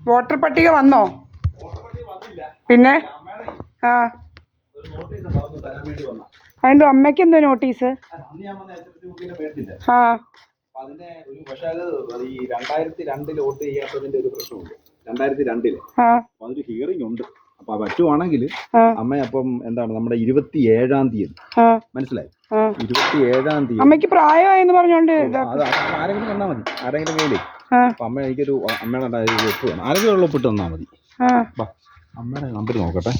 Voter പട്ടിക വന്നോ? പിന്നെ ആ അതെന്തോ അമ്മയ്ക്ക് എന്തോ നോട്ടീസ്? ആ അതിനെ ഒരു പക്ഷേ അത് ഈ 2002 വോട്ട് ചെയ്യാത്തതിന്റെ ഒരു പ്രശ്നമുണ്ട്. 2002 അതൊരു ഹിയറിംഗ് ഉണ്ട്. അപ്പൊ പറ്റുവാണെങ്കിൽ അമ്മ അപ്പം എന്താണ് നമ്മുടെ 27-ാം തീയതി മനസ്സിലായി, 27-ാം തീയതി അമ്മയ്ക്ക് പ്രായമായെന്ന് പറഞ്ഞോണ്ട് ആരെങ്കിലും വന്നാൽ മതി, ആരെങ്കിലും വേണ്ടി. അപ്പൊ അമ്മ എനിക്കൊരു അമ്മയുടെ ഒപ്പ് വേണം, ആരെങ്കിലും ഉള്ള ഒപ്പിട്ട് തന്നാൽ മതി. അമ്മയുടെ നമ്പർ നോക്കട്ടെ.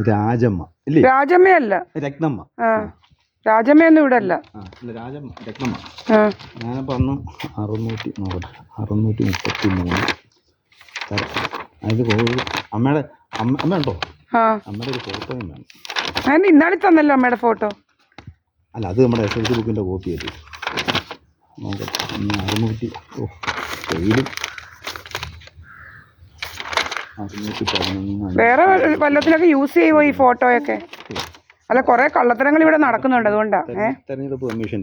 രാജമ്മ ഇല്ലേ? രാജമ്മയല്ല, രത്നമ്മ. രാജമ്മയൊന്നും ഇവിടെ അല്ല. രാജമ്മ, രത്നമ്മ. ഞാനപ്പോൾ അന്ന് 600 നോക്കട്ടെ, 633 അത് അമ്മയുടെ അമ്മ ഉണ്ടോ? അമ്മയുടെ ഒരു ഫോട്ടോ വേണം. ഞാൻ ഇന്നാളി തന്നല്ലോ അമ്മയുടെ ഫോട്ടോ. അല്ല, അത് നമ്മുടെ SLC ബുക്കിൻ്റെ കോപ്പി ആയിട്ട് നോക്കട്ടെ. 600 വേറെ വല്ലത്തിനൊക്കെ യൂസ് ചെയ്യുമോ ഈ ഫോട്ടോയൊക്കെ? അല്ല, കുറെ കള്ളത്തരങ്ങൾ ഇവിടെ നടക്കുന്നുണ്ട്, അതുകൊണ്ടാ. തെരഞ്ഞെടുപ്പ് കമ്മീഷൻ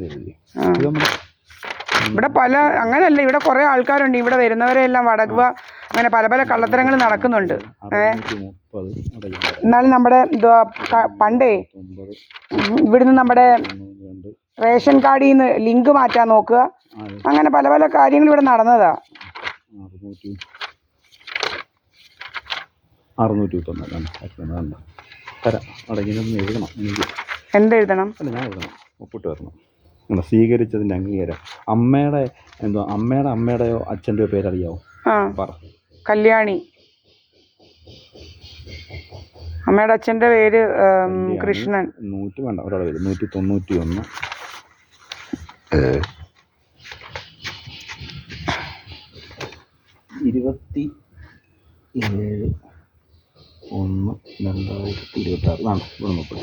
ഇവിടെ പല അങ്ങനല്ല, ഇവിടെ കുറെ ആൾക്കാരുണ്ട്, ഇവിടെ വരുന്നവരെല്ലാം വടകുക, അങ്ങനെ പല പല കള്ളത്തരങ്ങൾ നടക്കുന്നുണ്ട്. എന്നാലും നമ്മുടെ പണ്ടേ ഇവിടുന്ന് നമ്മുടെ റേഷൻ കാർഡിൽ നിന്ന് ലിങ്ക് മാറ്റാൻ നോക്കുക, അങ്ങനെ പല പല കാര്യങ്ങൾ ഇവിടെ നടന്നതാ. 691 എഴുതണം. എന്തെഴുതണം? അല്ല, ഞാൻ എഴുതണം, ഒപ്പിട്ട് വരണം. സ്വീകരിച്ചതിൻ്റെ അംഗീകാരം. അമ്മയുടെ എന്തോ അമ്മയുടെയോ അച്ഛൻ്റെയോ പേരറിയാവോ? പറ. കല്യാണി. അമ്മയുടെ അച്ഛൻ്റെ പേര് കൃഷ്ണൻ. 100 വേണ്ട, ഒരാളെ പേര് 191 27/1/2026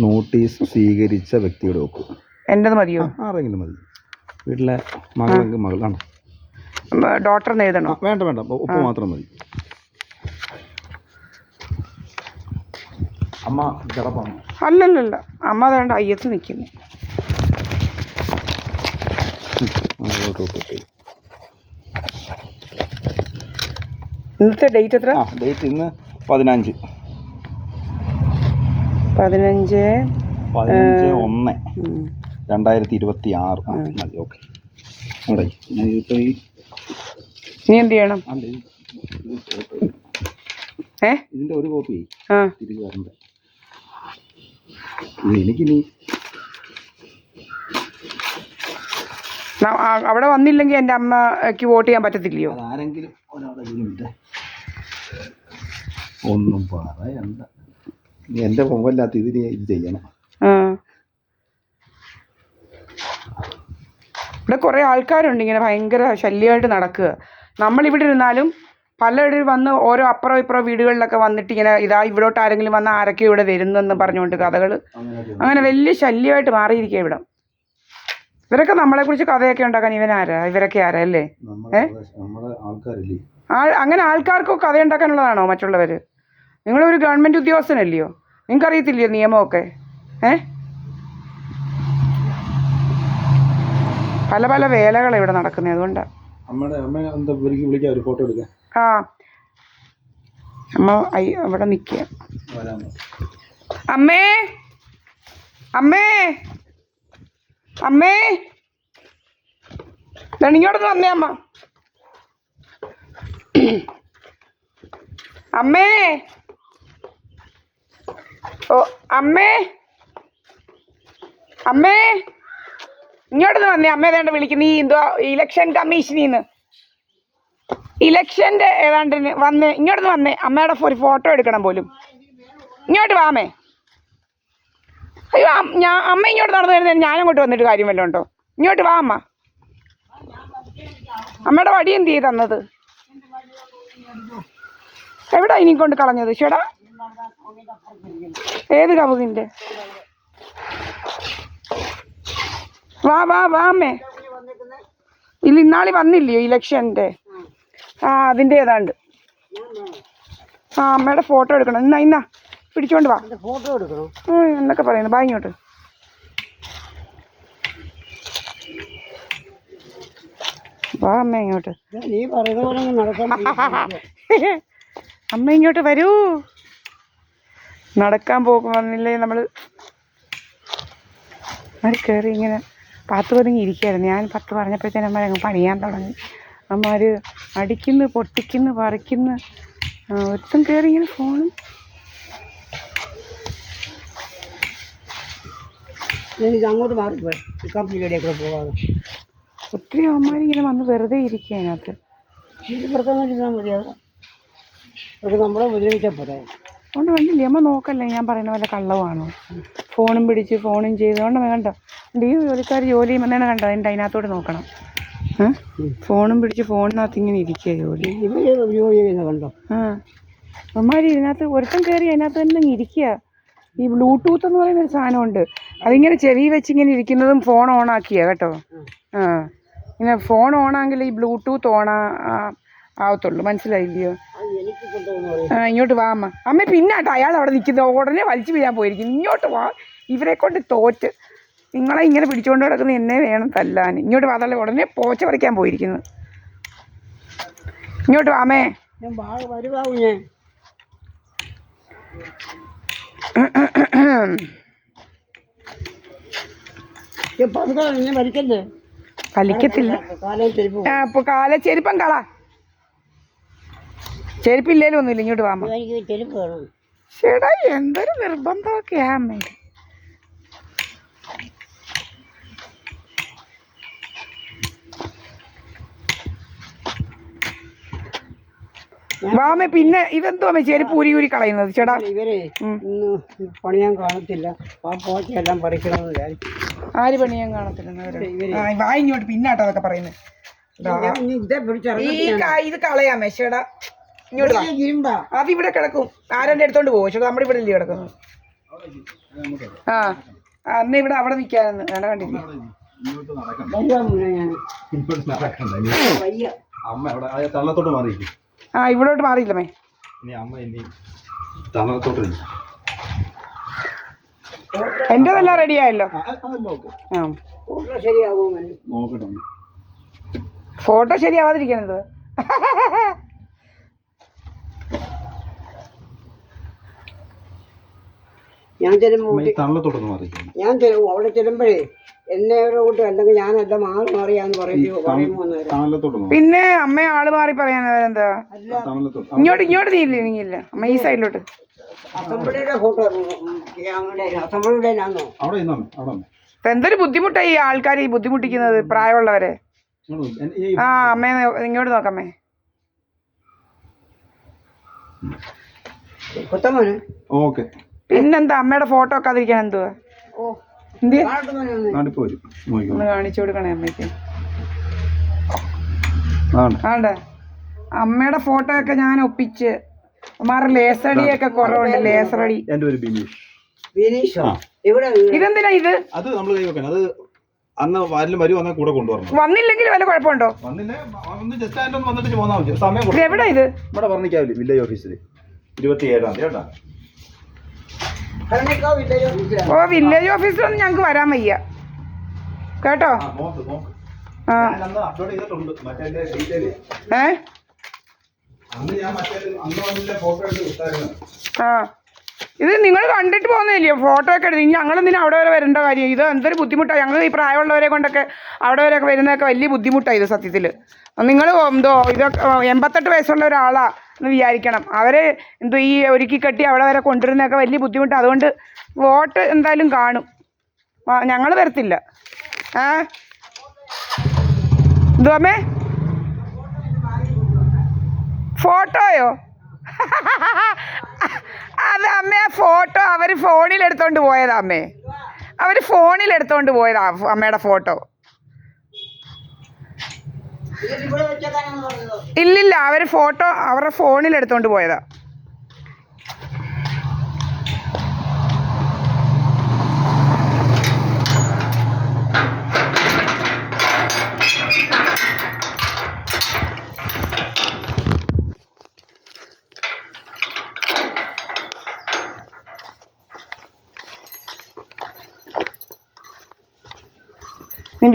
നോട്ടീസ് സ്വീകരിച്ച വ്യക്തിയുടെ ഒപ്പ്. എൻ്റെത് മതിയോ? ആരെങ്കിലും മതി. വീട്ടിലെ മകളെങ്കിൽ മകളാണ്. ഡോക്ടർ എഴുതണോ? വേണ്ട, ഒപ്പ് മാത്രം മതി. അമ്മ കിടപ്പാണോ? അല്ലല്ല, അമ്മ വേണ്ട, അയ്യത്ത് നിൽക്കുന്നു. ഇന്നത്തെ ഡേറ്റ് എത്ര? ഡേറ്റ് ഇന്ന് 15 11/2026 മതി. ഓക്കെ. ഞാനിപ്പോൾ ഇനി എന്ത് ചെയ്യണം? ഇതിന്റെ ഒരു കോപ്പി തിരിച്ചു തരണ്ടേ? എനിക്കിനി അവിടെ വന്നില്ലെങ്കിൽ എൻ്റെ അമ്മയ്ക്ക് വോട്ട് ചെയ്യാൻ പറ്റത്തില്ലയോ? ആരെങ്കിലും ഒരാളെ ഒന്നും പറയണ്ട. എൻ്റെ പൊമ്പല്ലാത്ത ഇതിന് ഇത് ചെയ്യണം. ഇവിടെ കുറേ ആൾക്കാരുണ്ട് ഇങ്ങനെ ഭയങ്കര ശല്യമായിട്ട് നടക്കുക. നമ്മളിവിടെ ഇരുന്നാലും പലയിടയിൽ വന്ന് ഓരോ അപ്പുറം ഇപ്പുറം വീടുകളിലൊക്കെ വന്നിട്ട് ഇങ്ങനെ ഇവിടോട്ട് ആരെങ്കിലും വന്ന് ആരൊക്കെ ഇവിടെ വരുന്നെന്ന് പറഞ്ഞുകൊണ്ട് കഥകൾ, അങ്ങനെ വലിയ ശല്യമായിട്ട് മാറിയിരിക്കുക ഇവിടെ. ഇവരൊക്കെ നമ്മളെക്കുറിച്ച് കഥയൊക്കെ ഉണ്ടാക്കാൻ ഇവരൊക്കെ ആരാ അല്ലേ? അങ്ങനെ ആൾക്കാർക്കൊക്കെ കഥ ഉണ്ടാക്കാനുള്ളതാണോ മറ്റുള്ളവർ? നിങ്ങളൊരു ഗവൺമെൻറ് ഉദ്യോഗസ്ഥനല്ലയോ? നിങ്ങൾക്കറിയത്തില്ലയോ നിയമമൊക്കെ? പല പല വേലകളാണ് ഇവിടെ നടക്കുന്നത്, അതുകൊണ്ടാണ്. അമ്മ അവിടെ നിൽക്കുക. അമ്മേ അമ്മേ അമ്മേ ഇങ്ങോട്ട് വന്നേ അമ്മ. അമ്മേ ഓ അമ്മേ അമ്മേ ഇങ്ങോട്ട് വന്നേ. അമ്മ ഏതാണ്ട് വിളിക്കുന്നു. ഈ എന്തുവാ ഇലക്ഷൻ കമ്മീഷനിൽ നിന്ന്, ഇലക്ഷൻ്റെ ഏതാണ്ട് വന്ന് ഇങ്ങോട്ട് വന്നേ. അമ്മയുടെ ഒരു ഫോട്ടോ എടുക്കണം പോലും. ഇങ്ങോട്ട് വാമേ. അയ്യോ, അമ്മ ഇങ്ങോട്ട് നടന്നു വരുന്നതിന് ഞാനങ്ങോട്ട് വന്നിട്ട് കാര്യം വല്ലതും ഉണ്ടോ? ഇങ്ങോട്ട് വാ അമ്മ. അമ്മയുടെ വടി എന്ത് ചെയ്ത് തന്നത്? എവിടാ ഇനി കൊണ്ട് കളഞ്ഞത്? ചേടാ, ഏത് കവുകിൻ്റെ? വാ അമ്മേ. ഇല്ല, ഇന്നാളി വന്നില്ലയോ ഇലക്ഷൻ്റെ? അതിൻ്റെ ഏതാണ്ട്. അമ്മയുടെ ഫോട്ടോ എടുക്കണം. ഇന്നാ പിടിച്ചോണ്ട് വാ. ഫോട്ടോ എടുക്കണം എന്നൊക്കെ പറയുന്നു. വാ ഇങ്ങോട്ട്. വാ അമ്മ ഇങ്ങോട്ട്. നീ പറയുന്ന പോലെ നടക്കാൻ അമ്മ ഇങ്ങോട്ട് വരൂ. നടക്കാൻ വന്നില്ലേ നമ്മൾ അവർ കയറി ഇങ്ങനെ പാത്ത് പതുങ്ങി ഇരിക്കുകയായിരുന്നു. ഞാൻ 10 പറഞ്ഞപ്പോഴത്തേനും അമ്മ അങ്ങ് പണിയാൻ തുടങ്ങി. അമ്മമാർ അടിക്കുന്നു, പൊട്ടിക്കുന്നു, പറിക്കുന്നു. ഒരുത്തം കയറി ഇങ്ങനെ ഫോണും. എനിക്ക് അങ്ങോട്ട് മാറിപ്പോയി കമ്പനിയിലൂടെയൊക്കെ പോകാതെ. ഒത്തിരി അമ്മമാരിങ്ങനെ വന്ന് വെറുതെ ഇരിക്കുക അതിനകത്ത്. ഇത് പുറത്തൊന്നും ഇരുന്നാൽ മതിയാകും. അത് നമ്മളെ ഉപദ്രവിച്ചാൽ പോരാ. അതുകൊണ്ട് വേണ്ടില്ലേ അമ്മ നോക്കല്ലേ, ഞാൻ പറയുന്ന പോലെ കള്ളവാണോ? ഫോണും പിടിച്ച് ഫോണും ചെയ്തുകൊണ്ട് വേണ്ട. ഈ ജോലിക്കാർ ജോലി ചെയ്യുമ്പോഴാണ് കണ്ടത്. എൻ്റെ അതിനകത്തോട്ട് നോക്കണം. ഫോണും പിടിച്ച് ഫോണിനകത്ത് ഇങ്ങനെ ഇരിക്കുക ജോലി. ജോലി ചെയ്യുന്നത് കണ്ടോ? അമ്മമാർ ഇതിനകത്ത് ഒരുത്തം കയറി അതിനകത്ത് തന്നെ ഇരിക്കുക. ഈ ബ്ലൂടൂത്ത് എന്ന് പറയുന്നൊരു സാധനമുണ്ട്. അതിങ്ങനെ ചെവി വെച്ച് ഇങ്ങനെ ഇരിക്കുന്നതും ഫോൺ ഓണാക്കിയാണ് കേട്ടോ. ഇങ്ങനെ ഫോൺ ഓണാണെങ്കിൽ ഈ ബ്ലൂടൂത്ത് ആവത്തുള്ളൂ. മനസ്സിലായില്ലയോ? ഇങ്ങോട്ട് വാ അമ്മ. അമ്മ പിന്നാട്ടോ അയാൾ അവിടെ നിൽക്കുന്നത്. ഉടനെ വലിച്ചു വീഴാൻ പോയിരിക്കും. ഇങ്ങോട്ട് വാ. ഇവരെ കൊണ്ട് തോറ്റ്. നിങ്ങളെ ഇങ്ങനെ പിടിച്ചുകൊണ്ട് കിടക്കുന്ന എന്നെ വേണം തല്ലാൻ. ഇങ്ങോട്ട് വാ. അതല്ല ഉടനെ പോച്ച പറിക്കാൻ പോയിരിക്കുന്നു. ഇങ്ങോട്ട് വാ അമ്മേ. വരുവാവും ഞാൻ. വലിക്കല്ലേ? വലിക്കത്തില്ല. അപ്പൊ ചെരുപ്പം കള. ചെരുപ്പില്ലേലും ഒന്നുമില്ല. ഇങ്ങോട്ട് വാമ്മ. ചേട്ടാ എന്തൊരു നിർബന്ധമൊക്കെയാ അമ്മേ. വാമേ. പിന്നെ ഇതെന്തോ അമ്മ ചെരുപ്പ് ഊരി കളയുന്നത്? ചേട്ടാ ഇവരെ പണിയാൻ കാണത്തില്ല. ആ പോച്ചയെല്ലാം പറിക്കണമെന്ന് വിചാരിച്ചു. ആര് പണിയാൻ കാണത്തില്ല? വാ ഇങ്ങോട്ട്. പിന്നാട്ടോ അതൊക്കെ പറയുന്നത്. ഇത് കളയാമേ ചേട്ടാ. ഇങ്ങോട്ട് അതിവിടെ കിടക്കും. ആരെന്റെ എടുത്തോണ്ട് പോകും ചേട്ടാ. നമ്മുടെ ഇവിടെ ഇല്ലേ കിടക്കുന്നു? അന്ന് ഇവിടെ അവിടെ നിൽക്കാനെന്ന് വേണ്ട. കണ്ടില്ലേ? ഇവിടോട്ട് മാറിയില്ലമ്മേ. എന്റെതെല്ലാം റെഡിയായല്ലോ. ഫോട്ടോ ശരിയാവാതിരിക്കണത്. ഞാൻ അവിടെ ചെല്ലുമ്പോഴേ എന്നെ കൂട്ട് അല്ലെങ്കിൽ ഞാനല്ല മാറി മാറിയാന്ന് പറയുമ്പോ പിന്നെ അമ്മ ആള് മാറി പറയാനെന്താ? ഇങ്ങോട്ട് നീങ്ങില്ല അമ്മ. ഈ സൈഡിലോട്ട്. അസംബ്ലിയുടെ ഫോട്ടോ അസംബ്ലിയുടെയാണോ? എന്തൊരു ബുദ്ധിമുട്ടായി ഈ ആൾക്കാർ ഈ ബുദ്ധിമുട്ടിക്കുന്നത്, പ്രായമുള്ളവരെ. അമ്മേ ഇങ്ങോട്ട് നോക്കമ്മേ. പിന്നെന്താ അമ്മയുടെ ഫോട്ടോ ഒക്കെ അതിരിക്കാൻ എന്തുവാ? ഒന്ന് കാണിച്ചു കൊടുക്കണേ അമ്മയ്ക്ക്. ആണ്ടെ അമ്മയുടെ ഫോട്ടോ ഒക്കെ ഞാൻ ഒപ്പിച്ച്. അമ്മമാരുടെ ലേസറടിയൊക്കെ കുറവുണ്ട്. ലേസറടി. ഇതെന്തിനാ ഇത്? അത് നമ്മൾ കൈ വെക്കണം. അത് അന്ന് ആരിലും വന്നാൽ കൂടെ കൊണ്ടുവരണം. വന്നില്ലെങ്കിൽ വല്ല കുഴപ്പമുണ്ടോ? എവിടെ ഇത്? ഇവിടെ പറഞ്ഞിക്കാവില്ല വില്ലേജ് ഓഫീസിൽ 27-ാം തീയതി കേട്ടാ. വില്ലേജ് ഓഫീസിലൊന്നും ഞങ്ങക്ക് വരാൻ വയ്യ കേട്ടോ. ഇത് നിങ്ങൾ കണ്ടിട്ട് പോകുന്നില്ലയോ? ഫോട്ടോ ഒക്കെ എടുത്ത് ഞങ്ങളെന്തിനാ അവിടെ വരെ വരേണ്ട കാര്യം? ഇത് എന്തൊരു ബുദ്ധിമുട്ടാണ്. ഞങ്ങൾ ഈ പ്രായമുള്ളവരെ കൊണ്ടൊക്കെ അവിടെ വരെയൊക്കെ വരുന്നതൊക്കെ വലിയ ബുദ്ധിമുട്ടാണ് ഇത് സത്യത്തിൽ. നിങ്ങൾ എന്തോ ഇതൊക്കെ 88 വയസ്സുള്ള ഒരാളാ എന്ന് വിചാരിക്കണം. അവരെ എന്തോ ഈ ഒരുക്കി കെട്ടി അവിടെ വരെ കൊണ്ടുവരുന്നതൊക്കെ വലിയ ബുദ്ധിമുട്ടാണ്. അതുകൊണ്ട് വോട്ട് എന്തായാലും കാണും. ഞങ്ങൾ വരത്തില്ല. എന്തോ അമ്മേ? ഫോട്ടോയോ? അത് അമ്മേ ആ ഫോട്ടോ അവർ ഫോണിലെടുത്തോണ്ട് പോയതാ അമ്മേ. അവർ ഫോണിലെടുത്തോണ്ട് പോയതാ അമ്മയുടെ ഫോട്ടോ. ഇല്ലില്ല, അവർ ഫോട്ടോ അവരുടെ ഫോണിലെടുത്തോണ്ട് പോയതാ.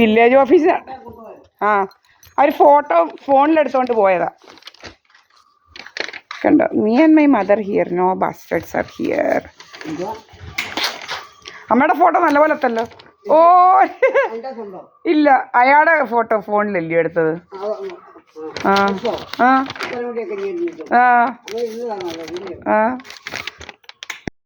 വില്ലേജ് ഓഫീസാണ്. ഒരു ഫോട്ടോ ഫോണിലെടുത്തോണ്ട് പോയതാ. കണ്ടോ, me and my mother here, no bastards are here. അമ്മയുടെ ഫോട്ടോ നല്ലപോലെ എത്തല്ലോ. ഓ ഇല്ല, അയാളുടെ ഫോട്ടോ ഫോണിലല്ലേ എടുത്തത്. ആ ആ ആ ആ